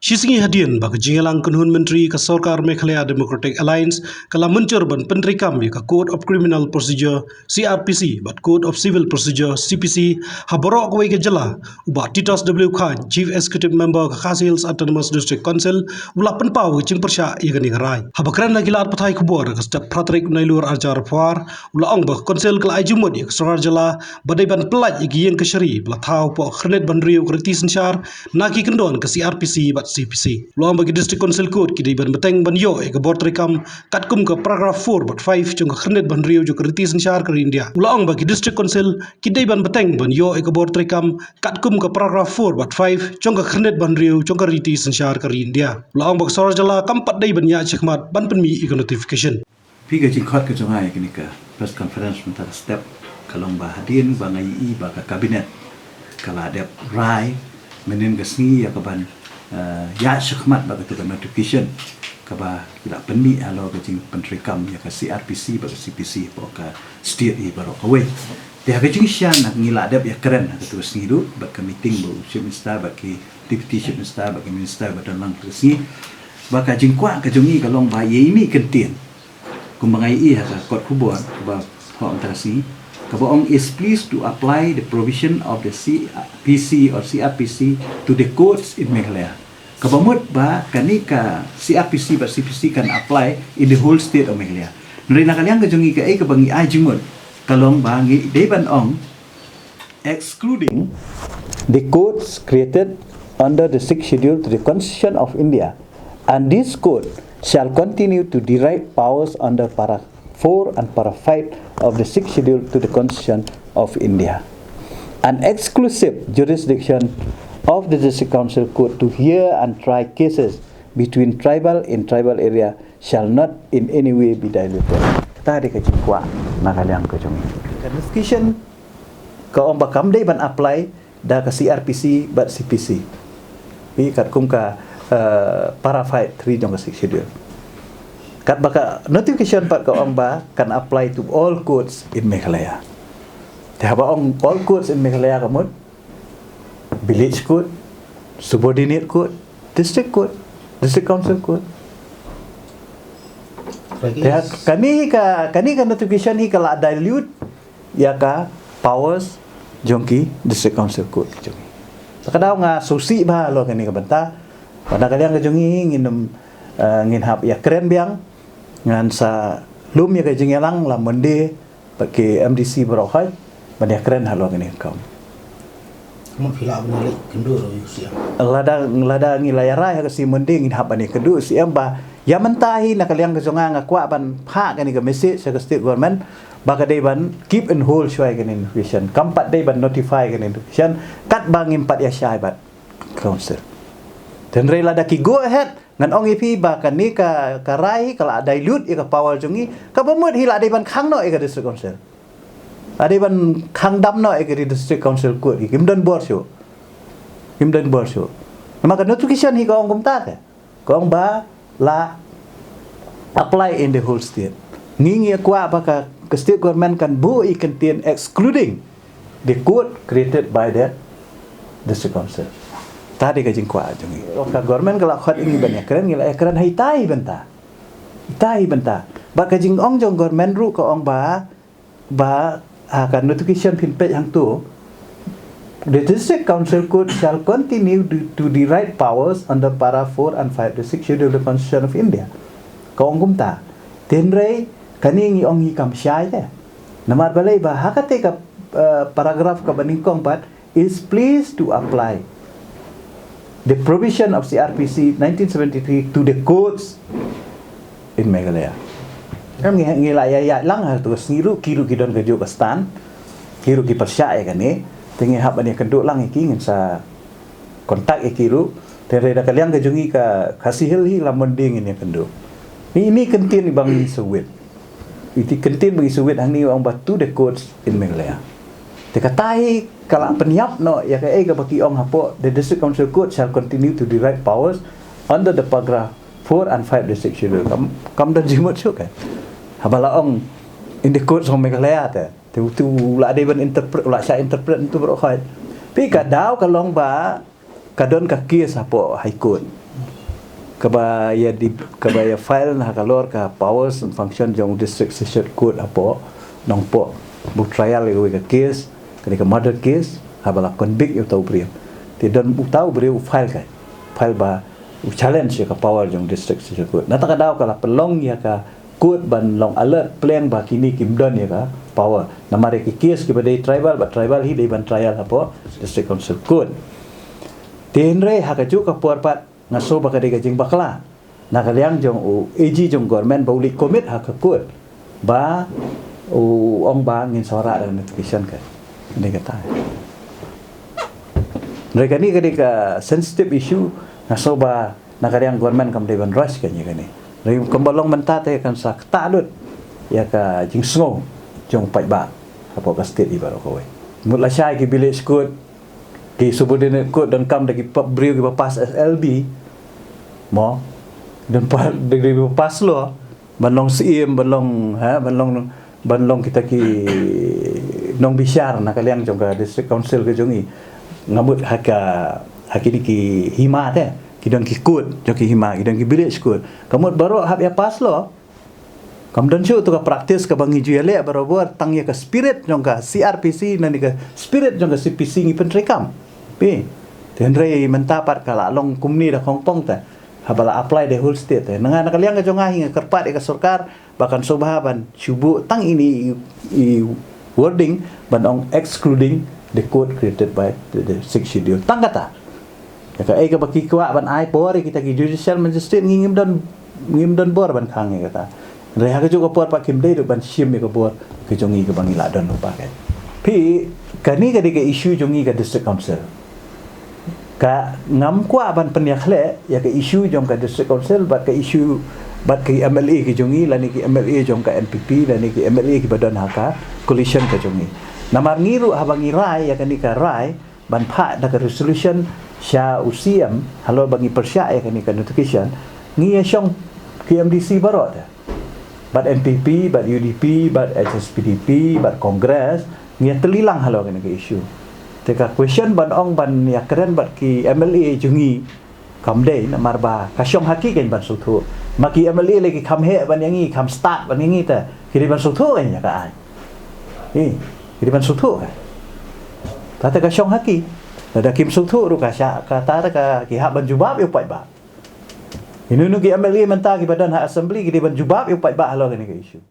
Shisingi hadian bagi jingalang kunhun menteri ke Sarkar Meghalaya Democratic Alliance kala muncur ban penrikam ka Code of Criminal Procedure CRPC bat Code of Civil Procedure CPC haborok wei ke jela uba Titus W Khan Chief Executive Member ke Khasi Autonomous District Council ula penpau jing persya igani garai habakran lagi lar pathai kubor ke step Patrick Nailur Arjar Puar ula ong ba konsel kala ajumut ke Sarkar jela badai ban pelaj igi yang ke syari bla thau po khrenet ban riu kriti sensyar naki kendon ke CRPC bat CPC. Luang bagi District Council Code kidi ban beteng ban yo ke bor rekam katkum ke paragraph 4 bat 5 chung ke khrenet ban riu jo kriti sensyar ke India. Luang bagi District Council kidi ban beteng ban yo ke bor rekam katkum ke paragraph 4 bat 5 chung ke khrenet ban riu chung ke riti sensyar ke India. Luang bagi Sarkar jala kampat dai ban ya chekmat ban penmi ik notification. Piga jingkot ke jongai kini ke press conference mentara step kalong bahadin bangai i baka kabinet kala ada rai menen gesni ya kaban ya syakmat bagi tu notification kaba tidak pendi alo ke jing pentrikam ya ke CRPC bagi CPC boka state i baro away dia ke jing sian nak ngila adab ya keren ke tu sni du bagi meeting bu chief minister bagi deputy chief minister bagi minister badalang resmi baka jing kwa ke jongi kalong ba ye ini kentien kumbangai i ha kot kubon ba ho antara si Kabaong is pleased to apply the provision of the CPC or CRPC to the courts in Meghalaya. Kabamut ba kanika CRPC ba CPC can apply in the whole state of Meghalaya. Nurina kaliang kajungi ka kabangi ajimut kalong bangi deban ong excluding the courts created under the 6th schedule to the Constitution of India, and this court shall continue to derive powers under para 4 and para 5 of the 6th schedule to the Constitution of India. An exclusive jurisdiction of the District Council Court to hear and try cases between tribal in tribal area shall not in any way be diluted. Tadi ke jingkwa nakaliang ke jungi. Notification ka om bakam dai ban apply da ka CRPC bat CPC. Bi kat kum ka para 5 3 jong ka 6th schedule. Kat baka notification pat ka ong ba can apply to all courts in Meghalaya. Tehaba ong all courts in Meghalaya kamut village court, subordinate court, district court, district council court. Kani ka notification hi kala dilute ya ka powers jongki district council court jongi. Sakadaw nga susi ba lo kani ka banta. Pada kalian ka jongi ngin hap ya keren biang ngan sa lum ya kajing yalang la monde pakai MDC berokai banyak keren halo ini kau kamu pila abnali kendur usia lada ngilayara ya kasi monde ngin hap ani kendur si amba ya mentahi nak kalian kesonga ngakwa ban pha kani ke message sa state government baka day ban keep and hold shwai kani notification kampat day ban notify kani notification kat bangin pat ya syai bat council dan rela daki go ahead ngan ong ipi ba kani ka rai kala dilute ka power jongi ka pamut hila de ban khang no ka district council ade ban khang dam no ka district council court kimdan bor sho maka notification hi ka ong kumta ka ong ba la apply in the whole state ngingi kwa ba ka state government kan bu I contain excluding the court created by the district council. Tadi ka jingkwa jongi ka government kala khat ingi banyak keren ngila keren hitai benta ba ka jing ong jong government ru ka ong ba ka notification pin page hang tu the district council court shall continue to derive powers under para 4 and 5 the 6th schedule of the Constitution of India ka ong kumta tenrei kani ngi ong hi kam syai te namar balai ba hakate ka paragraph ka baningkong pat is pleased to apply the provision of CRPC 1973 to the courts in Meghalaya. Kami ngilaya ya lang hal tu ngiru kiru kidon kerja kestan kiru ki persya ya kan ni tengi hab ani kenduk lang iki ngin sa kontak ikiru tere da kaliang kejungi ka kasihil hi lamonding ini kenduk ini kentin bang suwit itu kentin bagi suwit hang ni orang batu the courts in Meghalaya dikatai kalau peniap no ya ke ga baki ong hapo the district council court shall continue to derive powers under the paragraph 4 and 5 district schedule kam dan jimut syuk kan habala ong in the courts of Meghalaya tu la de ban interpret la sya interpret tu berokai pi ka daw kalong ba kadon ka kes hapo high court kabaya file na kalor ka powers and function jong district session court apo nong po bu trial ka case ka murder case habala convict yo tau brio ti don bu tau brio file ba challenge ka power jong district session court nata ka daw kala pelong ya ka court ban long alert plan ba kini kimdon ya ka power namare ki case ki badai tribal hi dei ban trial apo district council court tenre ha ka ju ka porpat ngaso ba ka dei ka jing bakla na kaliang jong AG jong government ba uli commit ha ka court ba ong ba ngin sora dan notification ka ini kata mereka ni ketika sensitive issue ngaso ba na kaliang government kam dei ban rush ka ni kani ri kambalong mentate kan sa tadut ya ka jing sngo jong pai ba apa ka state ibaro ko we mutla syai ki bilik skut ki subordinate court dan kam dagi brio ki pas SLB mo dan dagi pas lo banlong CM banlong kita ki nong bisyar na kaliang jong ka district council ke jongi ngamut hakini ki hima te kidon ki court jong ki hima kidon ki bilik skut kamut baro hab ya pas lo kamdan chu tu ka praktis ka bangi ju le barobor tang ya ka spirit jong ka CRPC nani ka spirit jong ka CPC ngi pentrekam pi tenre mentapat kala long kumni da Hongkong ta habala apply the whole state nanga nakaliang ka jong ahi kerpat ka sarkar bahkan sobahaban subu tang ini wording banong excluding the code created by the sixth schedule tang kata ya ka ai ka baki kwa ban ai pori kita ki judicial magistrate ngim don bor ban khang ya kata reha ka juga por pak kim dei do ban sim ka bor ke jongi ka bangi la don pa ka pi kani ka de issue jongi ka district council ka ngam kwa ban penyakhle ya ka issue jong ka district council bat ka issue bat ki MLA ki jongi lani ki MLA jong ka NPP lani ki MLA ki badan haka coalition ka jongi namar ngiru habangi rai ya kani ka rai ban pha da ka resolution sya usiam halo bangi persya ya kani ka notification ngi syong KMDC barot bat NPP bat UDP bat HSPDP bat Kongres ngi telilang halo kani ka issue teka question ban ong ban ya keren bat ki MLA jungi kamdei namar ba kasyong haki ken ban suthu maki MLA lagi kam he ban yangi kam start ban yangi ta kiri ban suthu kan ya ka ai kiri ban suthu ka tata kasyong haki ada kim suthu ru ka sya ka ta ka ki ha ban jubab yo pai ba inunu ki MLA menta ki badan ha assembly ki ban jubab yo pai ba halo kani ka issue